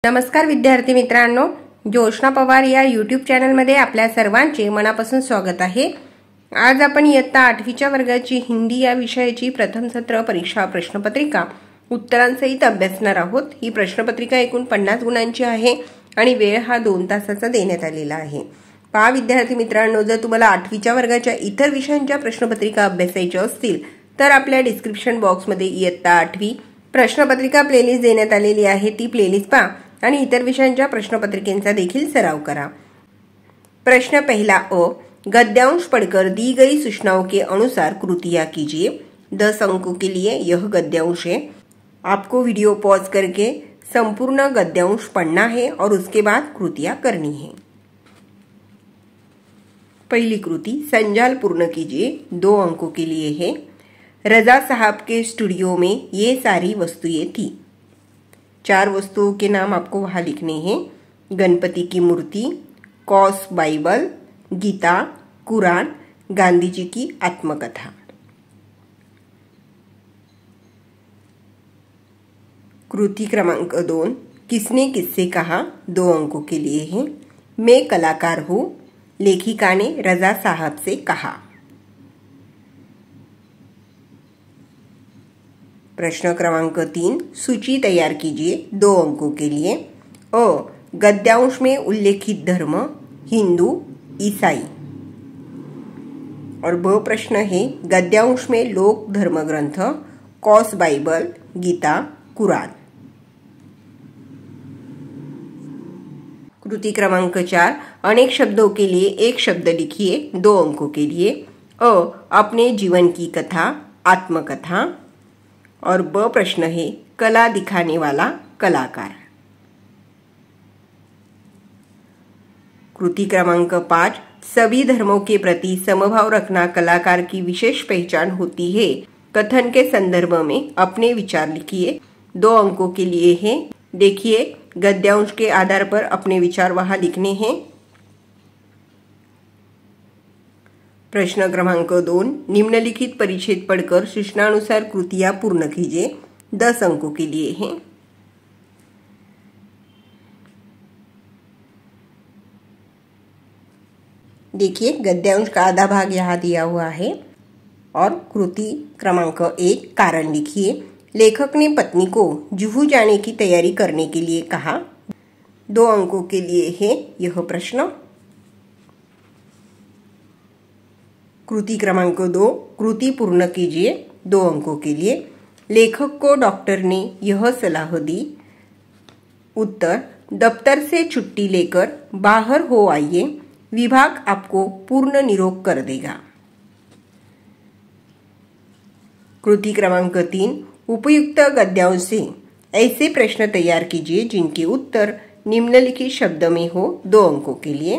नमस्कार विद्यार्थी मित्रांनो, जोशना पवार या यूट्यूब चॅनलमध्ये आपल्या सर्वांचे मनापासून स्वागत आहे। आज आपण इयत्ता 8वीच्या वर्गाची हिंदी या विषयाची प्रथम सत्र परीक्षा प्रश्नपत्रिका उत्तरांसहित अभ्यासणार आहोत। ही प्रश्नपत्रिका एकूण 50 गुणांची आहे आणि वेळ हा 2 तासाचा देण्यात आलेला आहे। पहा विद्यार्थी मित्रांनो, जर तुम्हाला 8वीच्या वर्गाच्या इतर विषयांच्या प्रश्नपत्रिका अभ्यासायच्या असतील तर आपल्या डिस्क्रिप्शन बॉक्समध्ये इयत्ता 8वी प्रश्नपत्रिका प्लेलिस्ट देण्यात आलेली आहे। ती प्लेलिस्ट पहा आणि इतर विषयांच्या प्रश्नपत्रिकेचा देखील सराव करा। प्रश्न पहला अ, गद्यांश पढ़कर दी गई सूचनाओं के अनुसार कृतियां कीजिए। 10 अंकों के लिए यह गद्यांश है। आपको वीडियो पॉज करके संपूर्ण गद्यांश पढ़ना है और उसके बाद कृतियां करनी है। पहली कृति, संजाल पूर्ण कीजिए, 2 अंकों के लिए है। रजा साहब के स्टूडियो में ये सारी वस्तुएं थी। 4 वस्तुओं के नाम आपको वहां लिखने हैं। गणपति की मूर्ति, कॉस बाइबल, गीता, कुरान, गांधी जी की आत्मकथा। कृति क्रमांक 2, किसने किससे कहा, 2 अंकों के लिए है। मैं कलाकार हूं, लेखिका ने रजा साहब से कहा। प्रश्न क्रमांक 3, सूची तैयार कीजिए, 2 अंकों के लिए। अ, गद्यांश में उल्लेखित धर्म हिंदू, ईसाई। और ब प्रश्न है, गद्यांश में लोक धर्म ग्रंथ कॉस बाइबल, गीता, कुरान। कृति क्रमांक 4, अनेक शब्दों के लिए एक शब्द लिखिए, 2 अंकों के लिए। अ, अपने जीवन की कथा, आत्मकथा। और ब प्रश्न है, कला दिखाने वाला कलाकार। कृति क्रमांक 5, सभी धर्मों के प्रति समभाव रखना कलाकार की विशेष पहचान होती है। कथन के संदर्भ में अपने विचार लिखिए, 2 अंकों के लिए है। देखिए, गद्यांश के आधार पर अपने विचार वहां लिखने हैं। प्रश्न क्रमांक 2, निम्नलिखित परिच्छेद पढ़कर सूचनानुसार कृतियां पूर्ण कीजिए, 10 अंकों के लिए है। देखिए, गद्यांश का आधा भाग यहाँ दिया हुआ है। और कृति क्रमांक 1, कारण लिखिए। लेखक ने पत्नी को जुहू जाने की तैयारी करने के लिए कहा, 2 अंकों के लिए है यह प्रश्न। कृति क्रमांक 2, कृति पूर्ण कीजिए, 2 अंकों के लिए। लेखक को डॉक्टर ने यह सलाह दी। उत्तर, दफ्तर से छुट्टी लेकर बाहर हो आइए, विभाग आपको पूर्ण निरोग कर देगा। कृति क्रमांक 3, उपयुक्त गद्यांश से ऐसे प्रश्न तैयार कीजिए जिनके उत्तर निम्नलिखित शब्द में हो, 2 अंकों के लिए।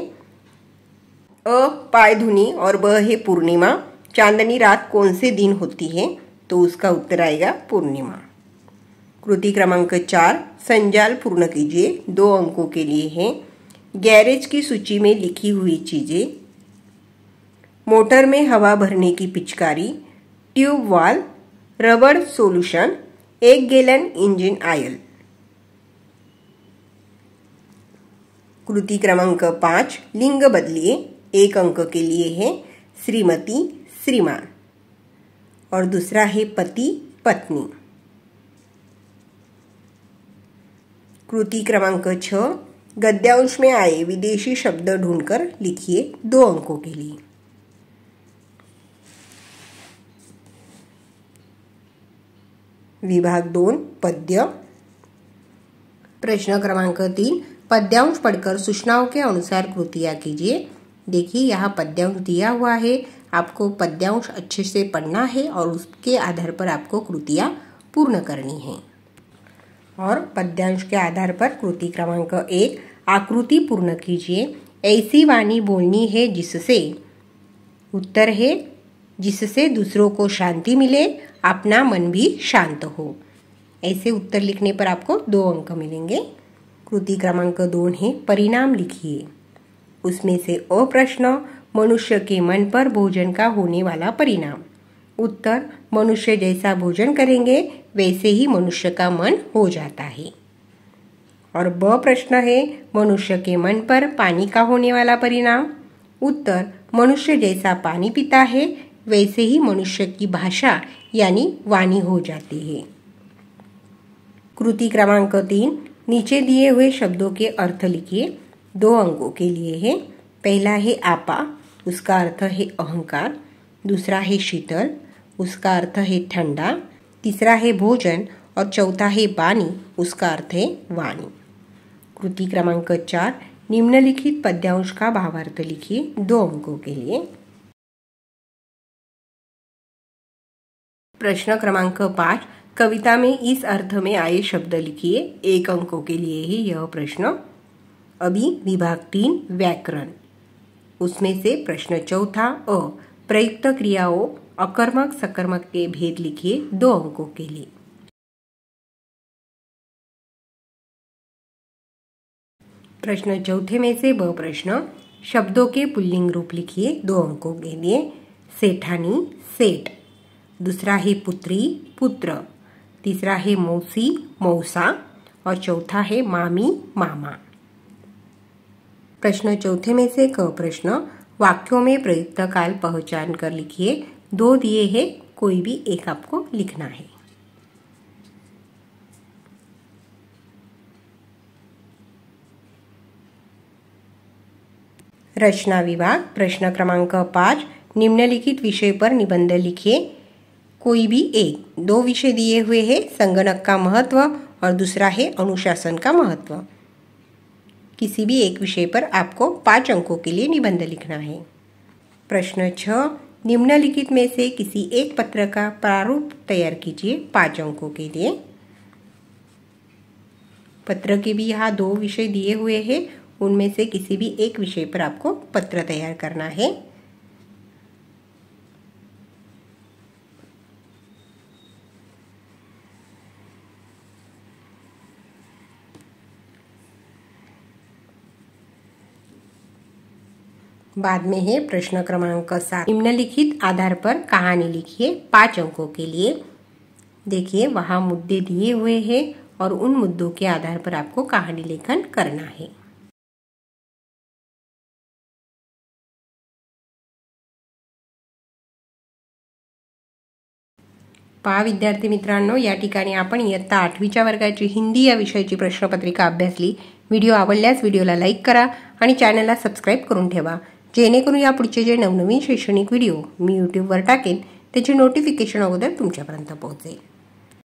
अ, पायधुनी और ब है पूर्णिमा। चांदनी रात कौन से दिन होती है, तो उसका उत्तर आएगा पूर्णिमा। कृति क्रमांक 4, संजाल पूर्ण कीजिए, 2 अंकों के लिए है। गैरेज की सूची में लिखी हुई चीजें, मोटर में हवा भरने की पिचकारी, ट्यूब वाल, रबड़ सॉल्यूशन, 1 गैलन इंजन ऑयल। कृति क्रमांक 5, लिंग बदलिए, 1 अंक के लिए है। श्रीमती, श्रीमान। और दूसरा है पति, पत्नी। कृति क्रमांक 6, गद्यांश में आए विदेशी शब्द ढूंढकर लिखिए, 2 अंकों के लिए। विभाग 2, पद्य। प्रश्न क्रमांक 3, पद्यांश पढ़कर सूचनाओं के अनुसार कृतियां कीजिए। देखिए, यहाँ पद्यांश दिया हुआ है, आपको पद्यांश अच्छे से पढ़ना है और उसके आधार पर आपको कृतियां पूर्ण करनी है। और पद्यांश के आधार पर कृति क्रमांक 1, आकृति पूर्ण कीजिए। ऐसी वाणी बोलनी है जिससे, उत्तर है, जिससे दूसरों को शांति मिले, अपना मन भी शांत हो। ऐसे उत्तर लिखने पर आपको 2 अंक मिलेंगे। कृति क्रमांक 2 है, परिणाम लिखिए। उसमें से अ प्रश्न, मनुष्य के मन पर भोजन का होने वाला परिणाम। उत्तर, मनुष्य जैसा भोजन करेंगे वैसे ही मनुष्य का मन हो जाता है। और ब प्रश्न है मनुष्य के मन पर पानी का होने वाला परिणाम। उत्तर मनुष्य जैसा पानी पीता है वैसे ही मनुष्य की भाषा यानी वाणी हो जाती है। कृति क्रमांक 3, नीचे दिए हुए शब्दों के अर्थ लिखिए। 2 अंकों के लिए है। पहला है आपा, उसका अर्थ है अहंकार। दूसरा है शीतल, उसका अर्थ है ठंडा। तीसरा है भोजन और चौथा है बानी, उसका अर्थ है वाणी। कृति क्रमांक 4, निम्नलिखित पद्यांश का भावार्थ लिखिए। 2 अंकों के लिए। प्रश्न क्रमांक 5, कविता में इस अर्थ में आए शब्द लिखिए। 1 अंकों के लिए ही यह प्रश्न। अभी विभाग 3 व्याकरण, उसमें से प्रश्न चौथा अ, प्रयुक्त क्रियाओं अकर्मक सकर्मक के भेद लिखिए। 2 अंकों के लिए। प्रश्न चौथे में से ब प्रश्न, शब्दों के पुल्लिंग रूप लिखिए। 2 अंकों के लिए। सेठानी सेठ, दूसरा है पुत्री पुत्र, तीसरा है मौसी मौसा और चौथा है मामी मामा। प्रश्न चौथे में से क प्रश्न, वाक्यों में प्रयुक्त काल पहचान कर लिखिए। 2 दिए हैं, कोई भी एक आपको लिखना है। रचना विभाग, प्रश्न क्रमांक 5, निम्नलिखित विषय पर निबंध लिखिए। कोई भी एक। 2 विषय दिए हुए हैं, संगणक का महत्व और दूसरा है अनुशासन का महत्व। किसी भी एक विषय पर आपको 5 अंकों के लिए निबंध लिखना है। प्रश्न 6, निम्नलिखित में से किसी एक पत्र का प्रारूप तैयार कीजिए। 5 अंकों के लिए। पत्र के भी यहाँ 2 विषय दिए हुए हैं, उनमें से किसी भी एक विषय पर आपको पत्र तैयार करना है। बाद में है प्रश्न क्रमांक 7, निम्नलिखित आधार पर कहानी लिखिए। 5 अंकों के लिए। देखिए वहाँ मुद्दे दिए हुए हैं और उन मुद्दों के आधार पर आपको कहानी लेखन करना है। पहा विद्यार्थी मित्रांनो, या ठिकाणी आपण इयत्ता 8वीच्या वर्गाची हिंदी या विषयाची प्रश्नपत्रिका अभ्यासली। व्हिडिओ आवडल्यास व्हिडिओला लाईक करा आणि चॅनलला सबस्क्राईब करून ठेवा, जेणेकरून या पुढचे जे नवनवीन शैक्षणिक व्हिडिओ मी यूट्यूबवर टाकेन त्याचे नोटिफिकेशन अगोदर तुमच्यापर्यंत पोहोचेल।